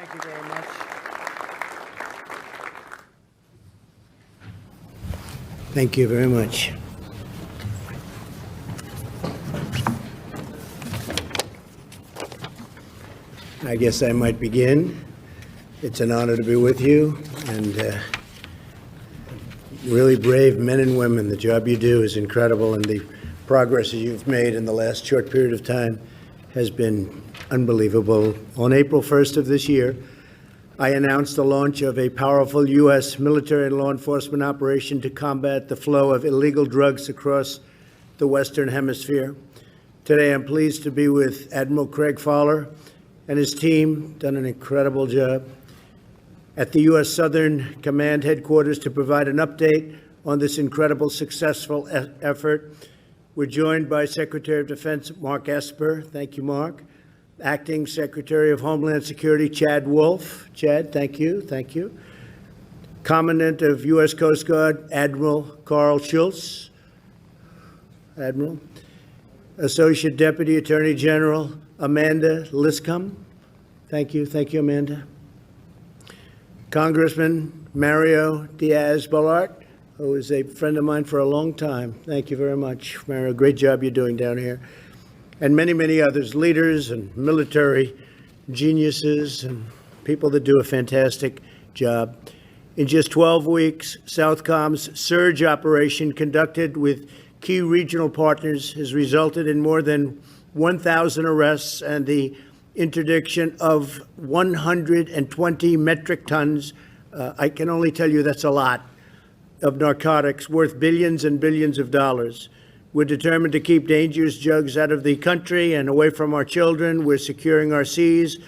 Thank you very much. Thank you very much. I guess I might begin. It's an honor to be with you, and really brave men and women. The job you do is incredible, and the progress that you've made in the last short period of time has been unbelievable. On April 1st of this year, I announced the launch of a powerful U.S. military and law enforcement operation to combat the flow of illegal drugs across the Western Hemisphere. Today, I'm pleased to be with Admiral Craig Fowler and his team, done an incredible job, at the U.S. Southern Command Headquarters to provide an update on this incredible, successful effort. We're joined by Secretary of Defense Mark Esper. Thank you, Mark. Acting Secretary of Homeland Security Chad Wolf. Chad, thank you. Thank you. Commandant of U.S. Coast Guard Admiral Carl Schultz. Admiral. Associate Deputy Attorney General Amanda Liscombe. Thank you. Thank you, Amanda. Congressman Mario Diaz-Balart, who is a friend of mine for a long time. Thank you very much, Mario. Great job you're doing down here. And many, many others, leaders and military geniuses and people that do a fantastic job. In just 12 weeks, SOUTHCOM's surge operation conducted with key regional partners has resulted in more than 1,000 arrests and the interdiction of 120 metric tons, I can only tell you that's a lot, of narcotics worth billions and billions of dollars. We're determined to keep dangerous drugs out of the country and away from our children. We're securing our seas.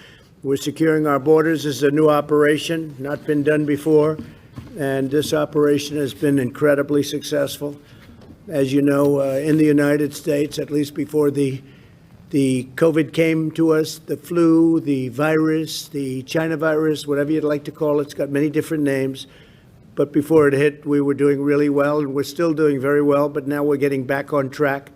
We're securing our borders. This is a new operation, not been done before, and this operation has been incredibly successful. As you know, in the United States, at least before the COVID came to us, the flu, the virus, the China virus, whatever you'd like to call it, it's got many different names. But before it hit, we were doing really well, and we're still doing very well, but now we're getting back on track.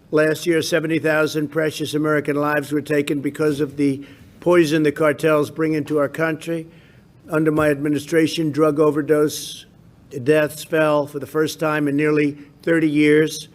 Last year, 70,000 precious American lives were taken because of the poison the cartels bring into our country. Under my administration, drug overdose deaths fell for the first time in nearly 30 years,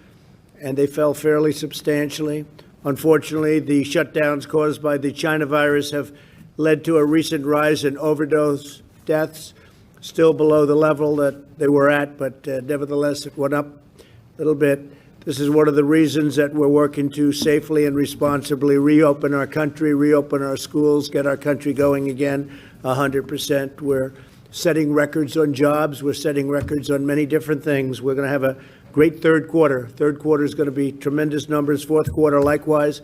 and they fell fairly substantially. Unfortunately, the shutdowns caused by the China virus have led to a recent rise in overdose deaths, still below the level that they were at, but nevertheless, it went up a little bit. This is one of the reasons that we're working to safely and responsibly reopen our country, reopen our schools, get our country going again 100%. We're setting records on jobs. We're setting records on many different things. We're going to have a great third quarter. Third quarter is going to be tremendous numbers. Fourth quarter, likewise.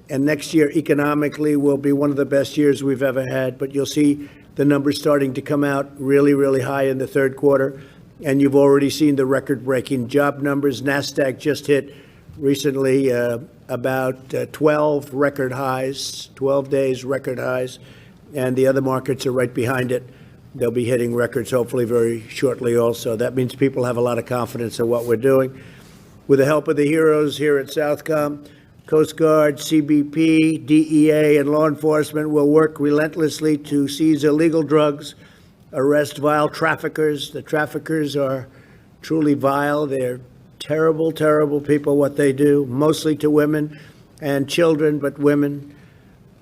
And next year, economically, will be one of the best years we've ever had. But you'll see the numbers starting to come out really, really high in the third quarter. And you've already seen the record-breaking job numbers. NASDAQ just hit recently about 12 record highs, 12 days record highs. And the other markets are right behind it. They'll be hitting records hopefully very shortly also. That means people have a lot of confidence in what we're doing. With the help of the heroes here at SOUTHCOM, Coast Guard, CBP, DEA, and law enforcement will work relentlessly to seize illegal drugs, arrest vile traffickers. The traffickers are truly vile. They're terrible, terrible people, what they do, mostly to women and children, but women,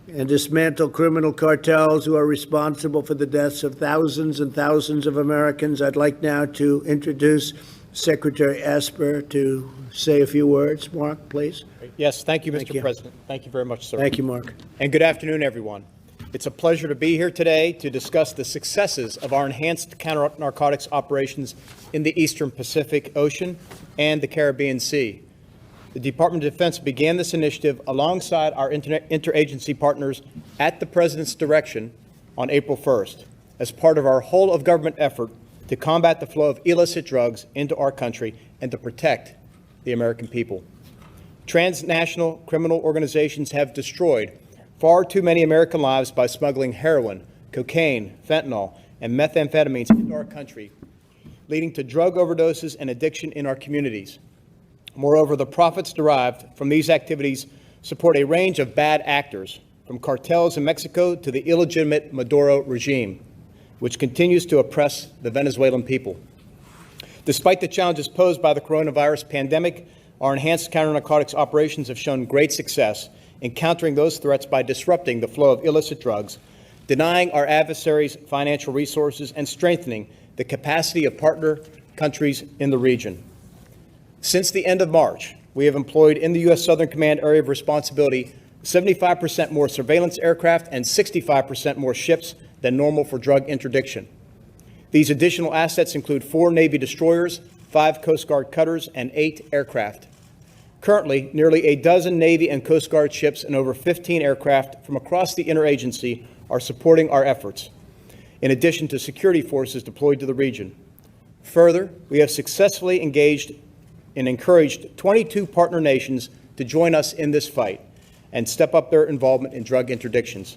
and dismantle criminal cartels who are responsible for the deaths of thousands and thousands of Americans. I'd like now to introduce Secretary Esper to say a few words. Mark, please. Yes, thank you, Mr. President. Thank you very much, sir. Thank you, Mark. And good afternoon, everyone. It's a pleasure to be here today to discuss the successes of our enhanced counter-narcotics operations in the Eastern Pacific Ocean and the Caribbean Sea. The Department of Defense began this initiative alongside our interagency partners at the President's direction on April 1st as part of our whole-of-government effort to combat the flow of illicit drugs into our country and to protect the American people. Transnational criminal organizations have destroyed far too many American lives by smuggling heroin, cocaine, fentanyl, and methamphetamines into our country, leading to drug overdoses and addiction in our communities. Moreover, the profits derived from these activities support a range of bad actors, from cartels in Mexico to the illegitimate Maduro regime, which continues to oppress the Venezuelan people. Despite the challenges posed by the coronavirus pandemic, our enhanced counter-narcotics operations have shown great success in countering those threats by disrupting the flow of illicit drugs, denying our adversaries financial resources, and strengthening the capacity of partner countries in the region. Since the end of March, we have employed in the U.S. Southern Command area of responsibility 75% more surveillance aircraft and 65% more ships than normal for drug interdiction. These additional assets include 4 Navy destroyers, 5 Coast Guard cutters, and 8 aircraft. Currently, nearly a dozen Navy and Coast Guard ships and over 15 aircraft from across the interagency are supporting our efforts, in addition to security forces deployed to the region. Further, we have successfully engaged and encouraged 22 partner nations to join us in this fight and step up their involvement in drug interdictions.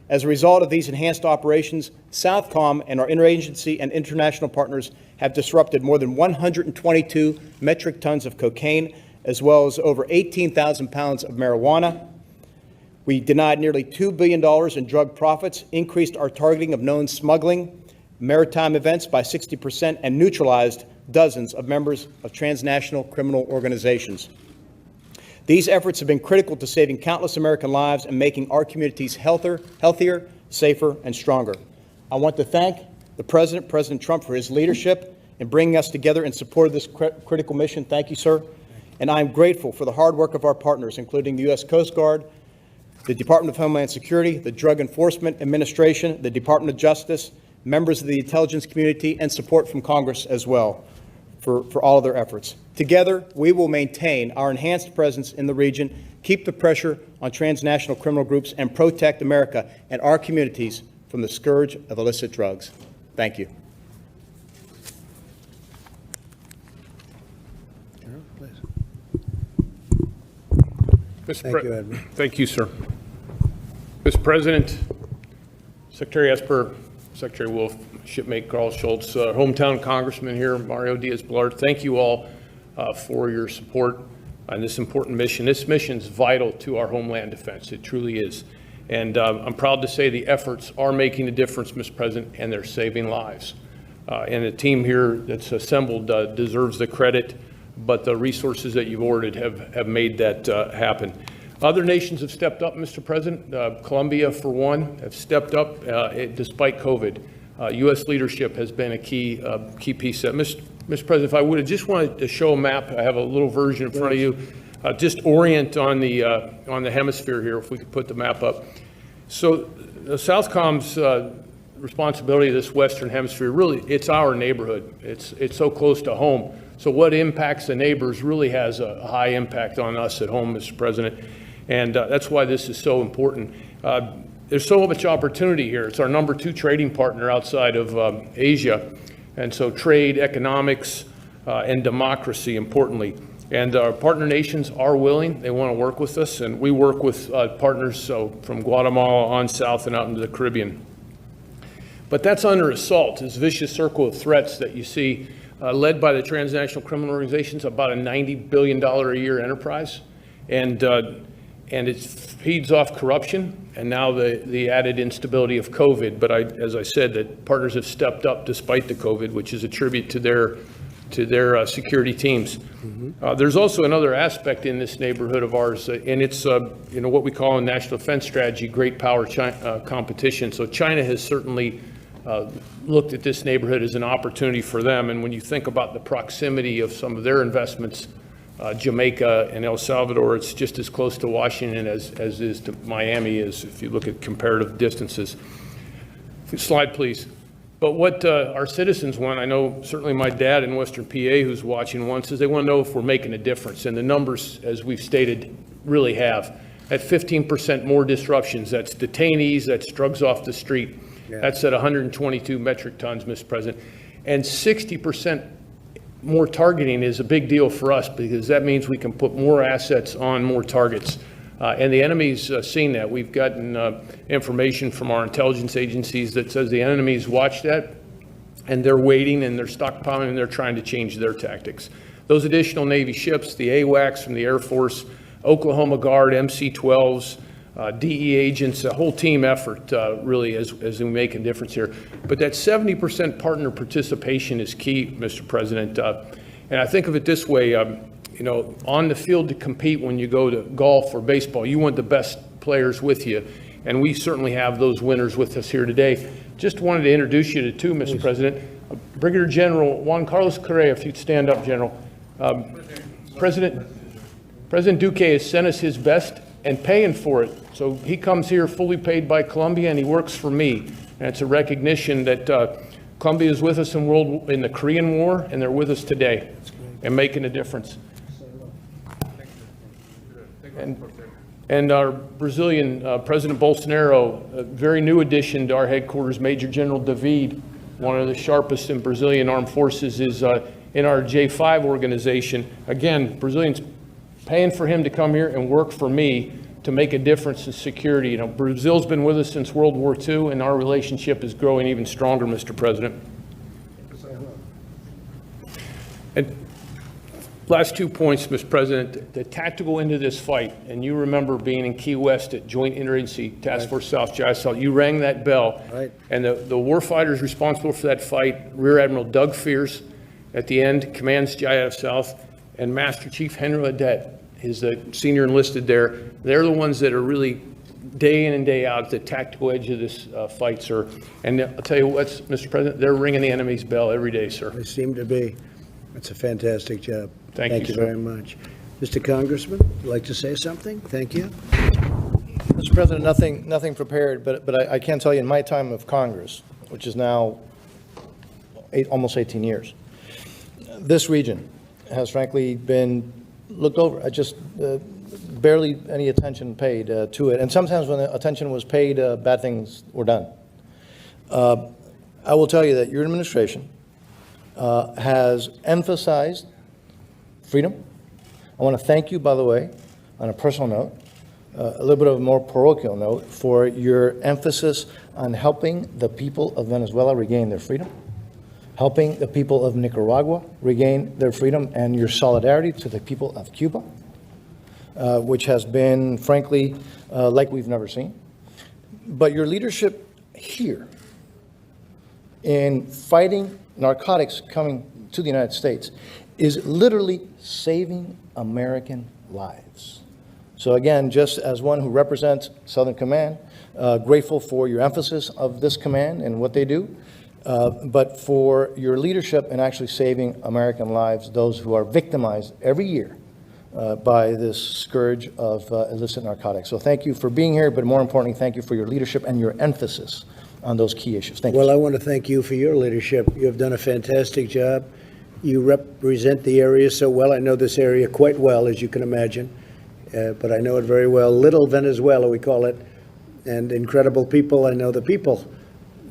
As a result of these enhanced operations, SOUTHCOM and our interagency and international partners have disrupted more than 122 metric tons of cocaine, as well as over 18,000 pounds of marijuana. We denied nearly $2 billion in drug profits, increased our targeting of known smuggling, maritime events by 60%, and neutralized dozens of members of transnational criminal organizations. These efforts have been critical to saving countless American lives and making our communities healthier, safer, and stronger. I want to thank the President, President Trump, for his leadership in bringing us together in support of this critical mission. Thank you, sir. And I am grateful for the hard work of our partners, including the U.S. Coast Guard, the Department of Homeland Security, the Drug Enforcement Administration, the Department of Justice, members of the intelligence community, and support from Congress as well for all of their efforts. Together, we will maintain our enhanced presence in the region, keep the pressure on transnational criminal groups, and protect America and our communities from the scourge of illicit drugs. Thank you. Thank you, Admiral. Thank you, sir. Mr. President, Secretary Esper, Secretary Wolf, shipmate Carl Schultz, hometown congressman here, Mario Diaz-Balart, thank you all for your support on this important mission. This mission is vital to our homeland defense. It truly is. And I'm proud to say the efforts are making a difference, Mr. President, and they're saving lives. And the team here that's assembled deserves the credit, but the resources that you've ordered have made that happen. Other nations have stepped up, Mr. President. Colombia, for one, have stepped up despite COVID. U.S. leadership has been a key piece of that. Mr. President, if I would, I just wanted to show a map. I have a little version in front of you. Just orient on the hemisphere here, if we could put the map up. So SOUTHCOM's responsibility of this Western Hemisphere, really, it's our neighborhood. It's so close to home. So what impacts the neighbors really has a high impact on us at home, Mr. President. And that's why this is so important. There's so much opportunity here. It's our number 2 trading partner outside of Asia. And so trade, economics, and democracy, importantly. And our partner nations are willing. They want to work with us. And we work with partners from Guatemala on south and out into the Caribbean. But that's under assault, this vicious circle of threats that you see led by the transnational criminal organizations, about a $90 billion a year enterprise. And it feeds off corruption and now the added instability of COVID. But as I said, that partners have stepped up despite the COVID, which is a tribute to their security teams. Mm-hmm. There's also another aspect in this neighborhood of ours, and it's what we call in national defense strategy, great power competition. So China has certainly looked at this neighborhood as an opportunity for them. And when you think about the proximity of some of their investments, Jamaica and El Salvador, it's just as close to Washington as is to Miami is, if you look at comparative distances. Slide, please. But what our citizens want, I know certainly my dad in Western PA who's watching wants, is they want to know if we're making a difference. And the numbers, as we've stated, really have. At 15% more disruptions, that's detainees, that's drugs off the street. Yeah. That's at 122 metric tons, Mr. President. And 60% more targeting is a big deal for us because that means we can put more assets on more targets. And the enemy's seen that. We've gotten information from our intelligence agencies that says the enemy's watched that and they're waiting and they're stockpiling and they're trying to change their tactics. Those additional Navy ships, the AWACS from the Air Force, Oklahoma Guard, MC-12s, DE agents, a whole team effort, really, as we make a difference here. But that 70% partner participation is key, Mr. President. And I think of it this way, you know, on the field to compete when you go to golf or baseball, you want the best players with you. And we certainly have those winners with us here today. Just wanted to introduce you to two, Mr. President. Brigadier General Juan Carlos Correa, if you'd stand up, General. President Duque has sent us his best and paying for it. So he comes here fully paid by Colombia, and he works for me. And it's a recognition that Colombia is with us in the Korean War, and they're with us today and making a difference. And our Brazilian President Bolsonaro, a very new addition to our headquarters, Major General David, one of the sharpest in Brazilian armed forces, is in our J5 organization. Again, Brazilians paying for him to come here and work for me to make a difference in security. You know, Brazil's been with us since World War II, and our relationship is growing even stronger, Mr. President. And last 2 points, Mr. President, the tactical end of this fight, and you remember being in Key West at Joint Interagency Task Force South, JISOL, you rang that bell, right. And the war fighters responsible for that fight, Rear Admiral Doug Fears, at the end, commands JIF South, and Master Chief Henry Ledette is the senior enlisted there. They're the ones that are really day in and day out at the tactical edge of this fight, sir. And I'll tell you what, Mr. President, they're ringing the enemy's bell every day, sir. They seem to be. It's a fantastic job. Thank you, sir. very much. Mr. Congressman, would you like to say something? Thank you. Mr. President, nothing prepared, but I can tell you in my time of Congress, which is now almost 18 years, this region has frankly been looked over. Just barely any attention paid to it. And sometimes when the attention was paid, bad things were done. I will tell you that your administration has emphasized freedom. I want to thank you, by the way, on a personal note, a little bit of a more parochial note, for your emphasis on helping the people of Venezuela regain their freedom, helping the people of Nicaragua regain their freedom, and your solidarity to the people of Cuba, which has been, frankly, like we've never seen. But your leadership here in fighting narcotics coming to the United States is literally saving American lives. So again, just as one who represents Southern Command, grateful for your emphasis of this command and what they do, but for your leadership in actually saving American lives, those who are victimized every year by this scourge of illicit narcotics. So thank you for being here, but more importantly, thank you for your leadership and your emphasis on those key issues. Thank you. Well, I want to thank you for your leadership. You have done a fantastic job. You represent the area so well. I know this area quite well, as you can imagine, but I know it very well. Little Venezuela, we call it, and incredible people. I know the people.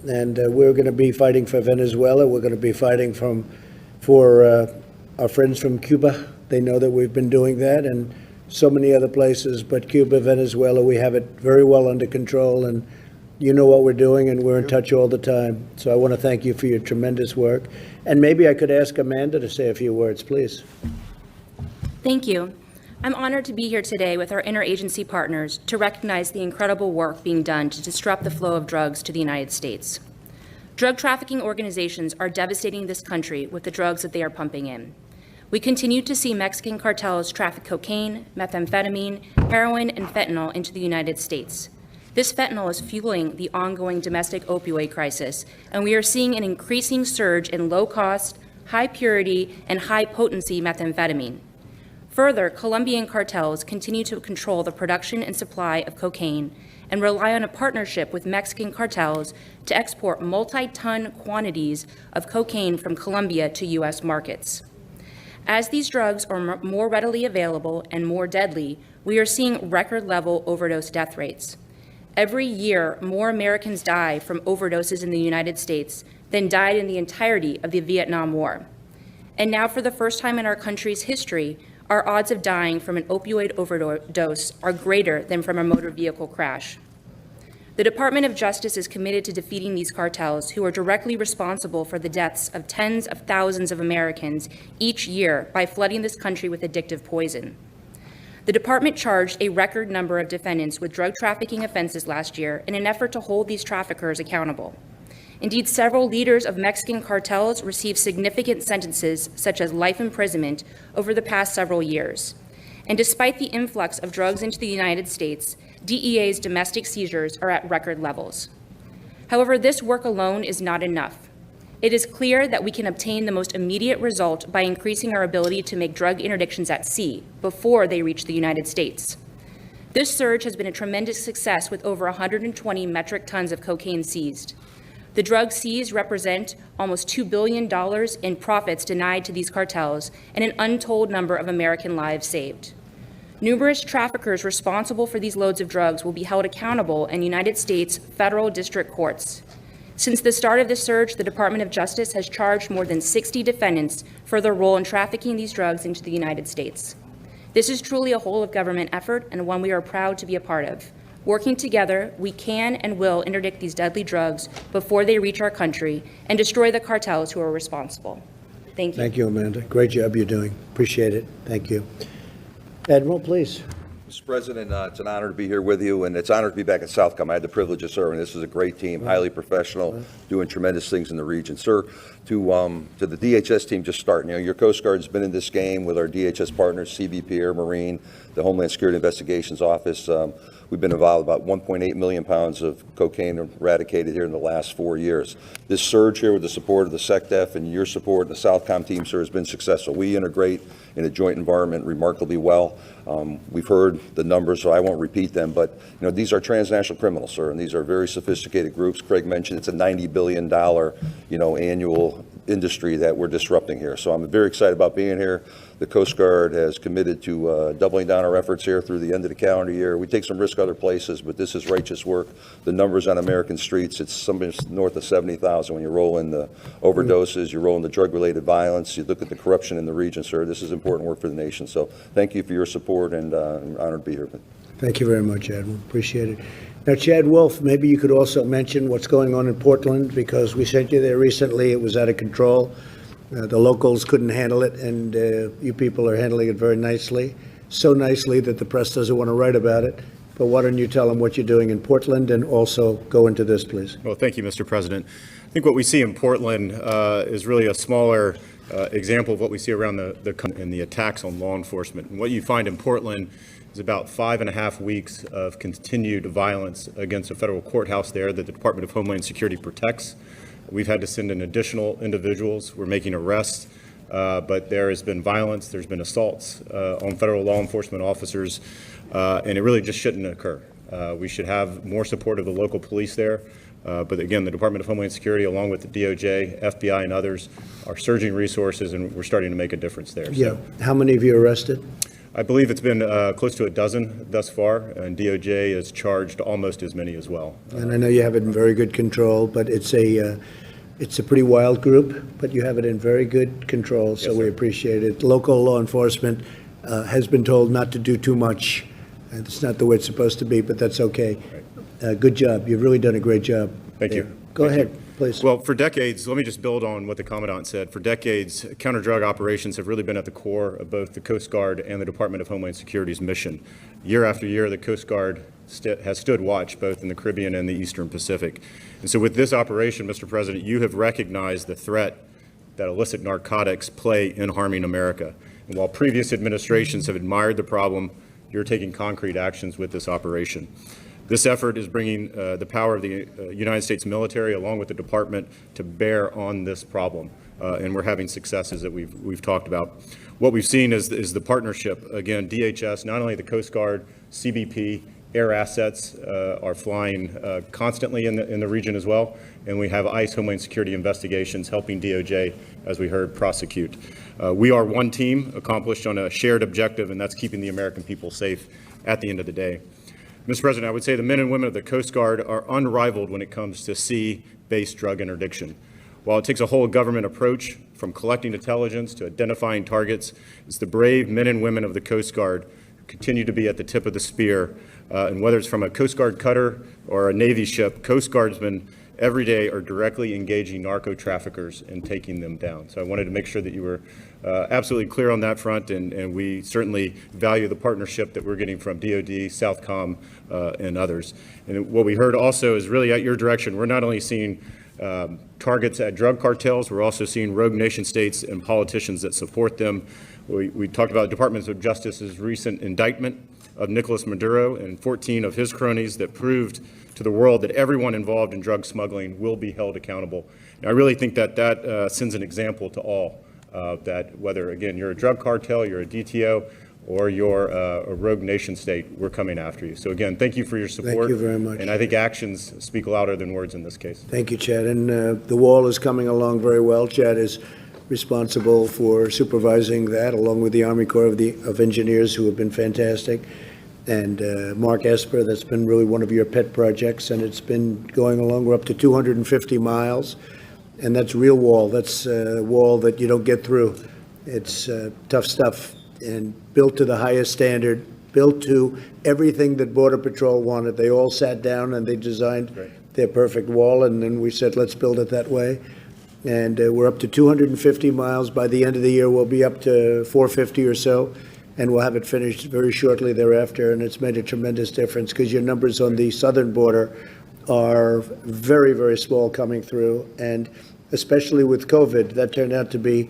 And we're going to be fighting for Venezuela. We're going to be fighting for our friends from Cuba. They know that we've been doing that, and so many other places. But Cuba, Venezuela, we have it very well under control, and you know what we're doing, and we're in touch all the time. So I want to thank you for your tremendous work. And maybe I could ask Amanda to say a few words, please. Thank you. I'm honored to be here today with our interagency partners to recognize the incredible work being done to disrupt the flow of drugs to the United States. Drug trafficking organizations are devastating this country with the drugs that they are pumping in. We continue to see Mexican cartels traffic cocaine, methamphetamine, heroin, and fentanyl into the United States. This fentanyl is fueling the ongoing domestic opioid crisis, and we are seeing an increasing surge in low-cost, high-purity, and high-potency methamphetamine. Further, Colombian cartels continue to control the production and supply of cocaine and rely on a partnership with Mexican cartels to export multi-ton quantities of cocaine from Colombia to U.S. markets. As these drugs are more readily available and more deadly, we are seeing record-level overdose death rates. Every year, more Americans die from overdoses in the United States than died in the entirety of the Vietnam War. And now, for the first time in our country's history, our odds of dying from an opioid overdose are greater than from a motor vehicle crash. The Department of Justice is committed to defeating these cartels, who are directly responsible for the deaths of tens of thousands of Americans each year by flooding this country with addictive poison. The department charged a record number of defendants with drug trafficking offenses last year in an effort to hold these traffickers accountable. Indeed, several leaders of Mexican cartels received significant sentences, such as life imprisonment, over the past several years. And despite the influx of drugs into the United States, DEA's domestic seizures are at record levels. However, this work alone is not enough. It is clear that we can obtain the most immediate result by increasing our ability to make drug interdictions at sea before they reach the United States. This surge has been a tremendous success with over 120 metric tons of cocaine seized. The drugs seized represent almost $2 billion in profits denied to these cartels and an untold number of American lives saved. Numerous traffickers responsible for these loads of drugs will be held accountable in United States federal district courts. Since the start of the surge, the Department of Justice has charged more than 60 defendants for their role in trafficking these drugs into the United States. This is truly a whole-of-government effort and one we are proud to be a part of. Working together, we can and will interdict these deadly drugs before they reach our country and destroy the cartels who are responsible. Thank you. Thank you, Amanda. Great job you're doing. Appreciate it. Thank you. Admiral, please. Mr. President, it's an honor to be here with you, and it's an honor to be back at SOUTHCOM. I had the privilege of serving. This is a great team, highly professional, doing tremendous things in the region. Sir, to the DHS team just starting, your Coast Guard's been in this game with our DHS partners, CBP, Air Marine, the Homeland Security Investigations Office. We've been involved about 1.8 million pounds of cocaine eradicated here in the last 4 years. This surge here with the support of the SecDef and your support, the SOUTHCOM team, sir, has been successful. We integrate in a joint environment remarkably well. We've heard the numbers, so I won't repeat them, but these are transnational criminals, sir, and these are very sophisticated groups. Craig mentioned it's a $90 billion annual industry that we're disrupting here. So I'm very excited about being here. The Coast Guard has committed to doubling down our efforts here through the end of the calendar year. We take some risk other places, but this is righteous work. The numbers on American streets, it's something north of 70,000 when you roll in the overdoses, you roll in the drug-related violence, you look at the corruption in the region, sir. This is important work for the nation. So thank you for your support, and I'm honored to be here. Thank you very much, Admiral. Appreciate it. Now, Chad Wolf, maybe you could also mention what's going on in Portland, because we sent you there recently. It was out of control. The locals couldn't handle it, and you people are handling it very nicely, so nicely that the press doesn't want to write about it. But why don't you tell them what you're doing in Portland, and also go into this, please. Well, thank you, Mr. President. I think what we see in Portland is really a smaller example of what we see around the attacks on law enforcement. And what you find in Portland is about 5.5 weeks of continued violence against a federal courthouse there that the Department of Homeland Security protects. We've had to send in additional individuals. We're making arrests, but there has been violence. There's been assaults on federal law enforcement officers, and it really just shouldn't occur. We should have more support of the local police there. But again, the Department of Homeland Security, along with the DOJ, FBI, and others, are surging resources, and we're starting to make a difference there. Yeah. How many of you arrested? I believe it's been close to a dozen thus far, and DOJ has charged almost as many as well. And I know you have it in very good control, but it's a pretty wild group, but you have it in very good control, so we appreciate it. Local law enforcement has been told not to do too much. It's not the way it's supposed to be, but that's okay. Good job. You've really done a great job. Thank you. Go ahead, please. Well, for decades, let me just build on what the Commandant said. For decades, counter-drug operations have really been at the core of both the Coast Guard and the Department of Homeland Security's mission. Year after year, the Coast Guard has stood watch both in the Caribbean and the Eastern Pacific. And so with this operation, Mr. President, you have recognized the threat that illicit narcotics play in harming America. And while previous administrations have admired the problem, you're taking concrete actions with this operation. This effort is bringing the power of the United States military along with the department to bear on this problem, and we're having successes that we've talked about. What we've seen is the partnership. Again, DHS, not only the Coast Guard, CBP, air assets are flying constantly in the region as well, and we have ICE Homeland Security investigations helping DOJ, as we heard, prosecute. We are one team accomplished on a shared objective, and that's keeping the American people safe at the end of the day. Mr. President, I would say the men and women of the Coast Guard are unrivaled when it comes to sea-based drug interdiction. While it takes a whole government approach, from collecting intelligence to identifying targets, it's the brave men and women of the Coast Guard who continue to be at the tip of the spear And whether it's from a Coast Guard cutter or a Navy ship, Coast Guardsmen every day are directly engaging narco traffickers and taking them down. So I wanted to make sure that you were absolutely clear on that front, and we certainly value the partnership that we're getting from DOD, SOUTHCOM, and others. And what we heard also is really at your direction. We're not only seeing targets at drug cartels, we're also seeing rogue nation states and politicians that support them. We talked about the Department of Justice's recent indictment of Nicolas Maduro and 14 of his cronies that proved to the world that everyone involved in drug smuggling will be held accountable. And I really think that that sends an example to all, that whether, again, you're a drug cartel, you're a DTO, or you're a rogue nation state, we're coming after you. So again, thank you for your support. Thank you very much. And I think actions speak louder than words in this case. Thank you, Chad. And the wall is coming along very well. Chad is responsible for supervising that, along with the Army Corps of Engineers, who have been fantastic. And Mark Esper, that's been really one of your pet projects, and it's been going along. We're up to 250 miles, and that's real wall. That's a wall that you don't get through. It's tough stuff, and built to the highest standard, built to everything that Border Patrol wanted. They all sat down and they designed their perfect wall, and then we said, let's build it that way. And we're up to 250 miles. By the end of the year, we'll be up to 450 or so. And we'll have it finished very shortly thereafter, and it's made a tremendous difference because your numbers on the southern border are very, very small coming through, and especially with COVID, that turned out to be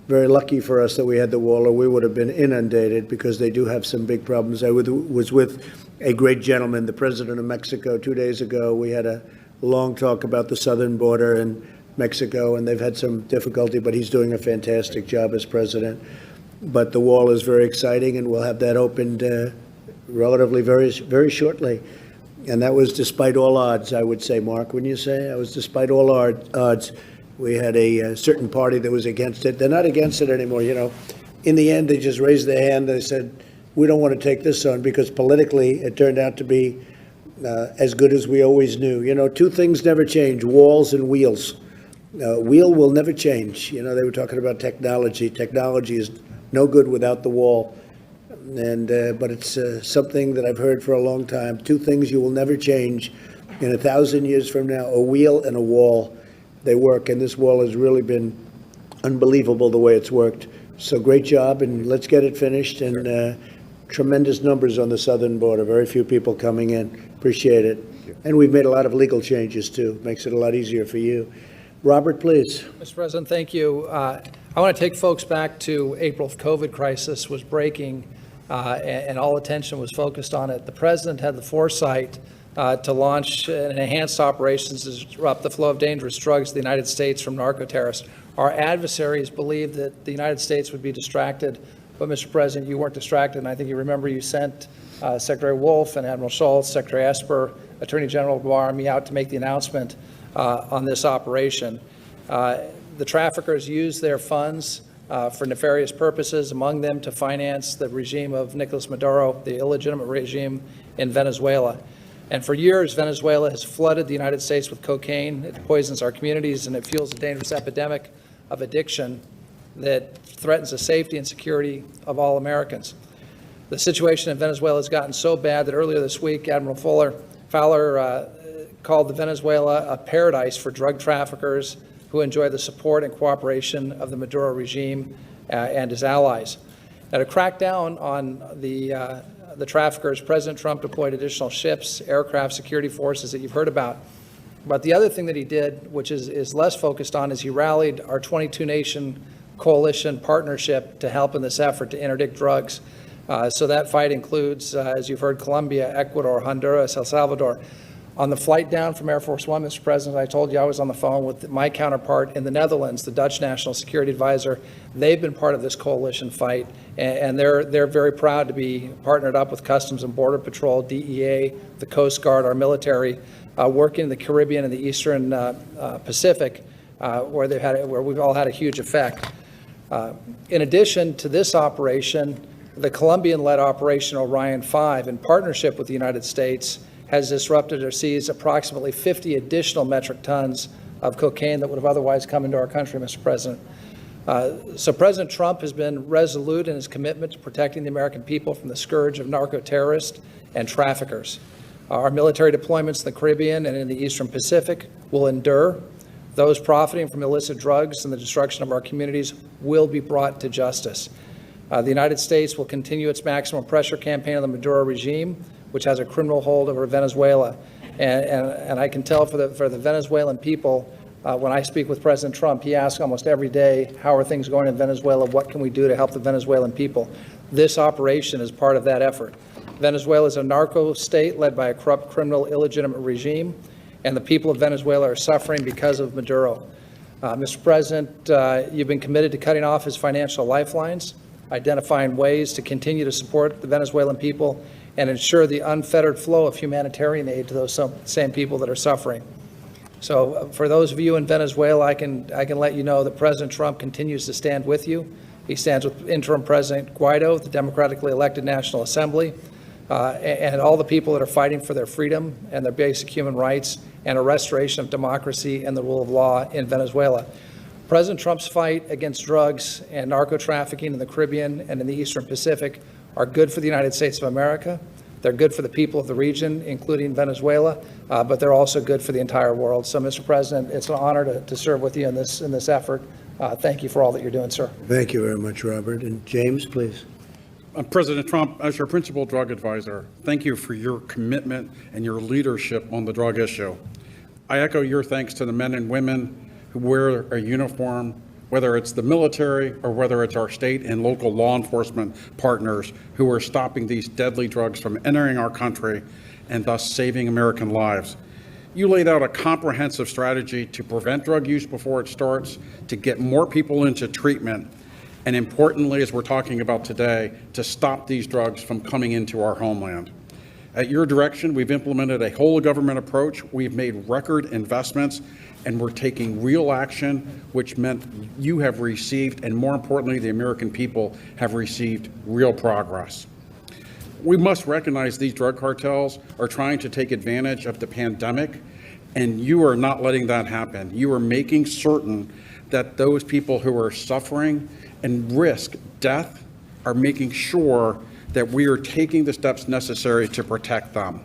very lucky for us that we had the wall, or we would have been inundated because they do have some big problems. I was with a great gentleman, the president of Mexico, 2 days ago. We had a long talk about the southern border and Mexico, and they've had some difficulty, but he's doing a fantastic job as president. But the wall is very exciting, and we'll have that opened relatively very shortly. And that was despite all odds, I would say, Mark, wouldn't you say? That was despite all our odds. We had a certain party that was against it. They're not against it anymore, you know. In the end, they just raised their hand. They said, we don't want to take this on, because politically it turned out to be as good as we always knew. You know, two things never change, walls and wheels. Wheel will never change. You know, they were talking about technology. Technology is no good without the wall. And but it's something that I've heard for a long time. Two things you will never change in 1,000 years from now: a wheel and a wall. They work, and this wall has really been unbelievable the way it's worked. So great job, and let's get it finished. And tremendous numbers on the southern border. Very few people coming in. Appreciate it. And we've made a lot of legal changes too. Makes it a lot easier for you. Robert, please. Mr. President, thank you. I want to take folks back to April. COVID crisis was breaking, and all attention was focused on it. The President had the foresight to launch an enhanced operations to disrupt the flow of dangerous drugs to the United States from narco-terrorists. Our adversaries believed that the United States would be distracted, but Mr. President, you weren't distracted, and I think you remember you sent Secretary Wolf and Admiral Schultz, Secretary Esper, Attorney General Barr, me out to make the announcement on this operation. The traffickers used their funds for nefarious purposes, among them to finance the regime of Nicolas Maduro, the illegitimate regime in Venezuela. And for years, Venezuela has flooded the United States with cocaine. It poisons our communities, and it fuels a dangerous epidemic of addiction that threatens the safety and security of all Americans. The situation in Venezuela has gotten so bad that earlier this week, Admiral Fowler called the Venezuela a paradise for drug traffickers who enjoy the support and cooperation of the Maduro regime and his allies. Now, to crack down on the traffickers, President Trump deployed additional ships, aircraft, security forces that you've heard about. But the other thing that he did, which is less focused on, is he rallied our 22-nation coalition partnership to help in this effort to interdict drugs. So that fight includes, as you've heard, Colombia, Ecuador, Honduras, El Salvador. On the flight down from Air Force One, Mr. President, I told you I was on the phone with my counterpart in the Netherlands, the Dutch National Security Advisor. They've been part of this coalition fight, and they're very proud to be partnered up with Customs and Border Patrol, DEA, the Coast Guard, our military, working in the Caribbean and the Eastern Pacific, where we've all had a huge effect. In addition to this operation, the Colombian-led Operation Orion 5, in partnership with the United States, has disrupted or seized approximately 50 additional metric tons of cocaine that would have otherwise come into our country, Mr. President. So President Trump has been resolute in his commitment to protecting the American people from the scourge of narco-terrorists and traffickers. Our military deployments in the Caribbean and in the Eastern Pacific will endure. Those profiting from illicit drugs and the destruction of our communities will be brought to justice. The United States will continue its maximum pressure campaign on the Maduro regime, which has a criminal hold over Venezuela. And I can tell for the Venezuelan people, when I speak with President Trump, he asks almost every day, how are things going in Venezuela? What can we do to help the Venezuelan people? This operation is part of that effort. Venezuela is a narco state led by a corrupt, criminal, illegitimate regime, and the people of Venezuela are suffering because of Maduro. Mr. President, you've been committed to cutting off his financial lifelines, identifying ways to continue to support the Venezuelan people and ensure the unfettered flow of humanitarian aid to those same people that are suffering. So for those of you in Venezuela, I can let you know that President Trump continues to stand with you. He stands with interim President Guaido, the democratically elected National Assembly, and all the people that are fighting for their freedom and their basic human rights and a restoration of democracy and the rule of law in Venezuela. President Trump's fight against drugs and narco trafficking in the Caribbean and in the Eastern Pacific are good for the United States of America. They're good for the people of the region, including Venezuela, but they're also good for the entire world. So, Mr. President, it's an honor to serve with you in this effort. Thank you for all that you're doing, sir. Thank you very much, Robert. And James, please. President Trump, as your principal drug advisor, thank you for your commitment and your leadership on the drug issue. I echo your thanks to the men and women who wear a uniform, whether it's the military or whether it's our state and local law enforcement partners who are stopping these deadly drugs from entering our country and thus saving American lives. You laid out a comprehensive strategy to prevent drug use before it starts, to get more people into treatment, and importantly, as we're talking about today, to stop these drugs from coming into our homeland. At your direction, we've implemented a whole government approach. We've made record investments, and we're taking real action, which meant you have received, and more importantly, the American people have received real progress. We must recognize these drug cartels are trying to take advantage of the pandemic, and you are not letting that happen. You are making certain that those people who are suffering and risk death are making sure that we are taking the steps necessary to protect them.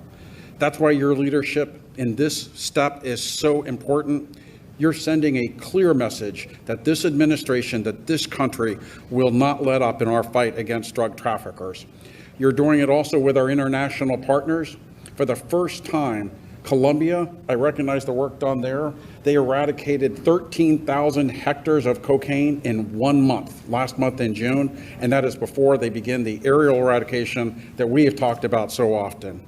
That's why your leadership in this step is so important. You're sending a clear message that this administration, that this country will not let up in our fight against drug traffickers. You're doing it also with our international partners. For the first time, Colombia, I recognize the work done there. They eradicated 13,000 hectares of cocaine in 1 month, last month in June, and that is before they begin the aerial eradication that we have talked about so often.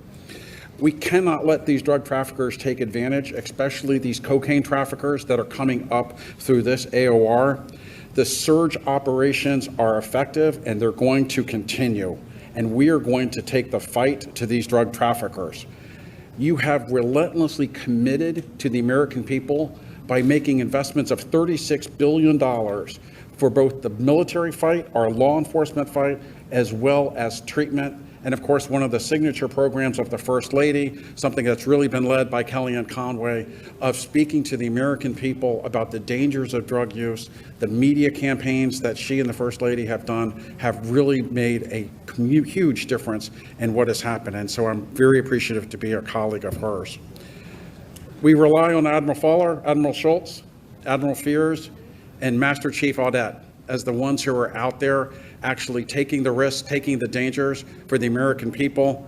We cannot let these drug traffickers take advantage, especially these cocaine traffickers that are coming up through this AOR. The surge operations are effective and they're going to continue, and we are going to take the fight to these drug traffickers. You have relentlessly committed to the American people by making investments of $36 billion for both the military fight, our law enforcement fight, as well as treatment. And of course, one of the signature programs of the First Lady, something that's really been led by Kellyanne Conway, of speaking to the American people about the dangers of drug use. The media campaigns that she and the First Lady have done have really made a huge difference in what has happened. And so I'm very appreciative to be a colleague of hers. We rely on Admiral Fowler, Admiral Schultz, Admiral Fears, and Master Chief Audette as the ones who are out there actually taking the risks, taking the dangers for the American people.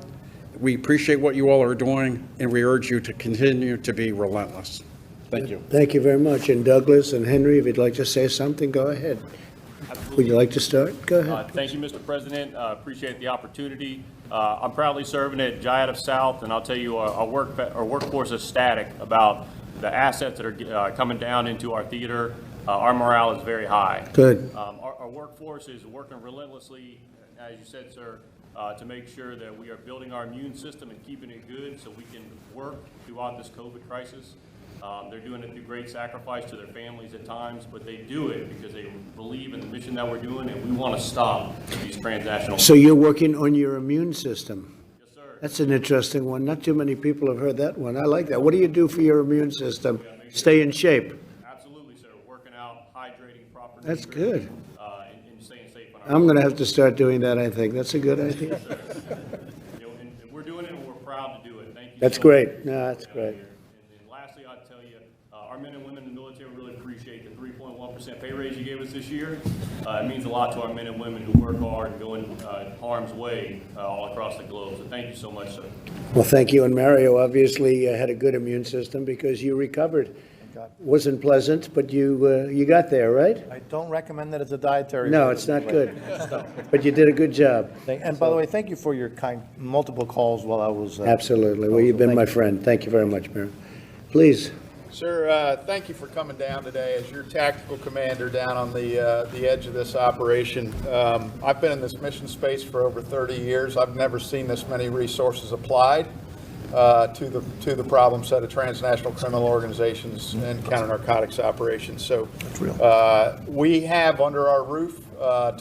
We appreciate what you all are doing, and we urge you to continue to be relentless. Thank you. Thank you very much. And Douglas and Henry, if you'd like to say something, go ahead. Would you like to start? Go ahead. Thank you, Mr. President. Appreciate the opportunity. I'm proudly serving at Jayad of South, and I'll tell you, our workforce is static about the assets that are coming down into our theater. Our morale is very high. Good. Our workforce is working relentlessly, as you said, sir, to make sure that we are building our immune system and keeping it good so we can work throughout this COVID crisis. They're doing it through great sacrifice to their families at times, but they do it because they believe in the mission that we're doing, and we want to stop these transnational. So you're working on your immune system. Yes, sir. That's an interesting one. Not too many people have heard that one. I like that. What do you do for your immune system? Stay in shape. Absolutely, sir. Working out, hydrating properly. That's good. And staying safe on our. I'm going to have to start doing that, I think. That's a good idea. And we're doing it, and we're proud to do it. Thank you. That's so great. much. No, that's great. And lastly, I'd tell you, our men and women in the military really appreciate the 3.1% pay raise you gave us this year. It means a lot to our men and women who work hard and go in harm's way all across the globe. So thank you so much, sir. Well, thank you. And Mario obviously had a good immune system because you recovered. Wasn't pleasant, but you got there, right? I don't recommend that as a dietary. No, it's not good. But you did a good job. And by the way, thank you for your multiple calls while I was. Absolutely. Well, you've been my friend. Thank you very much, Mario. Please. Sir, thank you for coming down today as your tactical commander down on the edge of this operation. I've been in this mission space for over 30 years. I've never seen this many resources applied to the problem set of transnational criminal organizations and counter-narcotics operations. So we have under our roof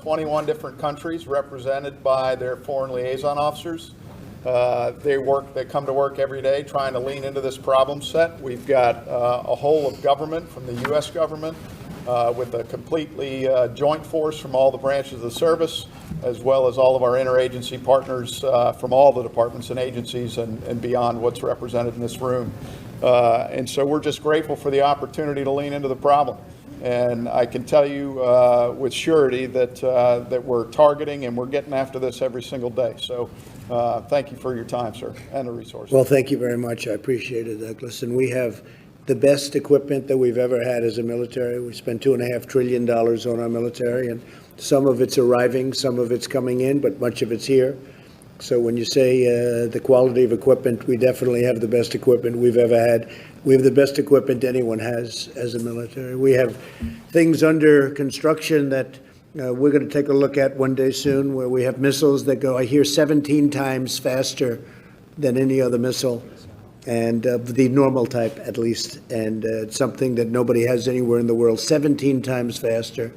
21 different countries represented by their foreign liaison officers. They come to work every day trying to lean into this problem set. We've got a whole of government from the U.S. government with a completely joint force from all the branches of the service, as well as all of our interagency partners from all the departments and agencies and beyond what's represented in this room. And so we're just grateful for the opportunity to lean into the problem. And I can tell you with surety that we're targeting and we're getting after this every single day. So thank you for your time, sir, and the resources. Well, thank you very much. I appreciate it, Douglas. And we have the best equipment that we've ever had as a military. We spent $2.5 trillion on our military, and some of it's arriving, some of it's coming in, but much of it's here. So when you say the quality of equipment, we definitely have the best equipment we've ever had. We have the best equipment anyone has as a military. We have things under construction that we're going to take a look at one day soon, where we have missiles that go, I hear, 17 times faster than any other missile, and the normal type at least, and it's something that nobody has anywhere in the world, 17 times faster.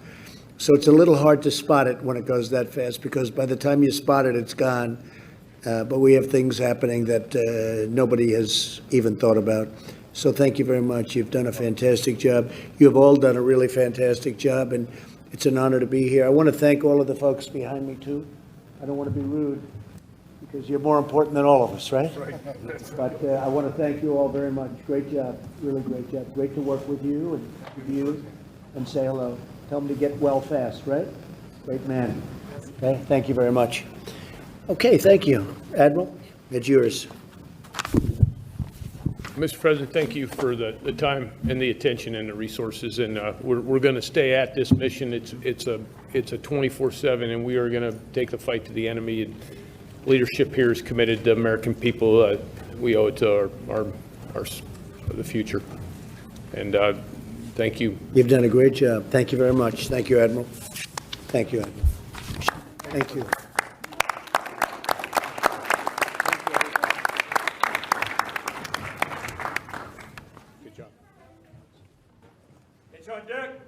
So it's a little hard to spot it when it goes that fast, because by the time you spot it, it's gone. But we have things happening that nobody has even thought about. So thank you very much. You've done a fantastic job. You have all done a really fantastic job, and it's an honor to be here. I want to thank all of the folks behind me, too. I don't want to be rude, because you're more important than all of us, right? But I want to thank you all very much. Great job, really great job. Great to work with you and say hello. Tell them to get well fast, right? Great man. Okay, thank you very much. Okay, thank you. Admiral, it's yours. Mr. President, thank you for the time and the attention and the resources, and we're going to stay at this mission. It's a 24/7, and we are going to take the fight to the enemy. And leadership here is committed to American people. We owe it to the future. And thank you. You've done a great job. Thank you very much. Thank you, Admiral. Thank you, Admiral. Thank you. Good job. It's on deck.